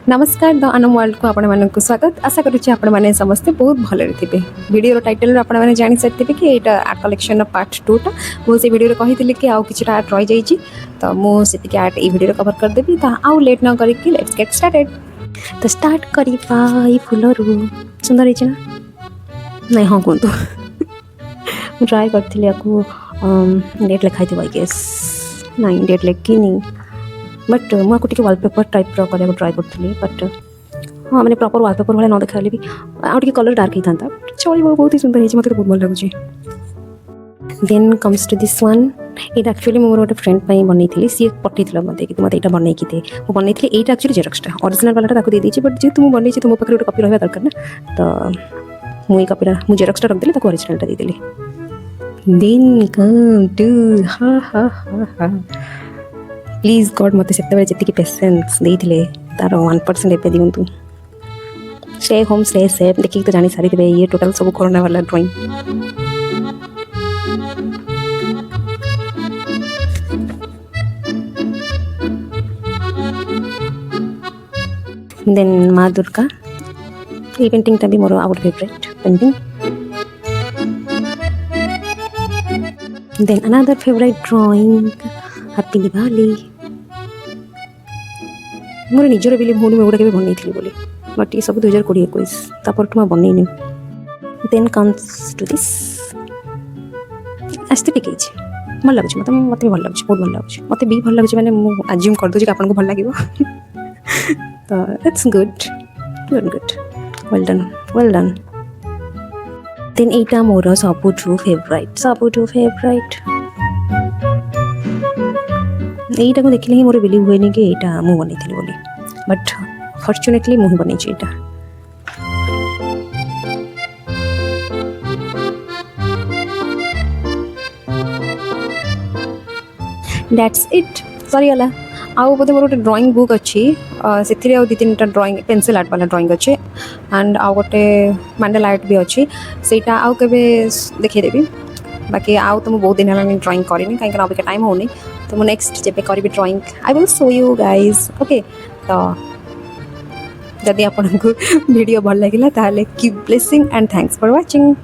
नमस्कार the Anam world को आपण मानक स्वागत। आशा करुच्ची आपण माने समस्ते बहुत भले थे। वीडियो टाइटल आपण माने जानि सकते कि एटा आर्ट कलेक्शन पार्ट 2 टा मो से वीडियो कही कि आउ किछटा आर्ट रही जाइछि तो मो सेतिके आर्ट ए वीडियो कवर कर देबी। तो आउ लेट न करी कि लेट्स गेट स्टार्टेड। तो स्टार्ट करी पाई फुलरू सुंदर हिछ ना नहीं हां कोन तो ट्राई करथिले याकू डेट लिखाई थी आई गेस नहीं डेट लिखी नहीं बट मुझे टे वालपेपर टाइप करने ट्राए करी बट हाँ मैंने प्रॉपर वालपेपर भाई न देखा भी आगे कलर डार्क ही था चलो बहुत ही सुंदर है मतलब बहुत भल लगुच। Then comes to this one ये एक्चुअली मोर गोटे फ्रेंड बनई सी पठे मत कि मत यहाँ बनई थे मुझे बनई ये एक्चुअली जेरक्सटा ओरिजिनल वाला दे देती बट जेहतु मुझे बनई तो मो पाखे गोटे कपी रहा दरकार ना तो मुझे कपीटा मुझे जेरक्सटा रखदेली ओरिजिनलटा देदेली। देन कम टू हा हा हा हा प्लीज गॉड मत से जी पेसेंस देते तार 1% एवं दिंतु। स्टे होम स्टे सेफ देखिए तो जानी सारी थे ये टोटल सब कोरोना वाला ड्राइंग। देन माँ दुर्गा ये पेंटिंग भी मोर आउट favourite painting. Then another favourite drawing happy Diwali मोर निजर बिलीव होनी मैं गोटे बनई थी बोली बट ये सब 2020-21 तापर मैं बनईनी। Then comes to this aesthetic भल लगुच मत मत भल लगुच बहुत भल लगुच मत भी भल लगुच मैंने आज्यूम कर दूँ आपको भल लगे तो it's good good good well done well done. Then एटा मोर सबुठु फेवरेट यहीटा को देखिले ही मोर बिलीव हुए कि यहाँ मुझे बनई बोली बट फॉर्चुनेटली मुझे बनई यहाँ। दैट्स इट सरीगला आउ बोधे मोर गोटे ड्राइंग बुक अच्छी से दु तीन ड्राइंग पेंसिल आर्ट वाला ड्राइंग अच्छे एंड आउ गोटे मैंडल आर्ट भी अच्छी सेटा आउ केबे देखिदेवी बाकी आउ तो बहुत दिन है ड्राइंग करें कहीं अभी टाइम होनी तो मुझे नेक्स्ट जब करी drawing I will show you guys okay. तो जदि आपको वीडियो भल लगे keep blessing and thanks for watching.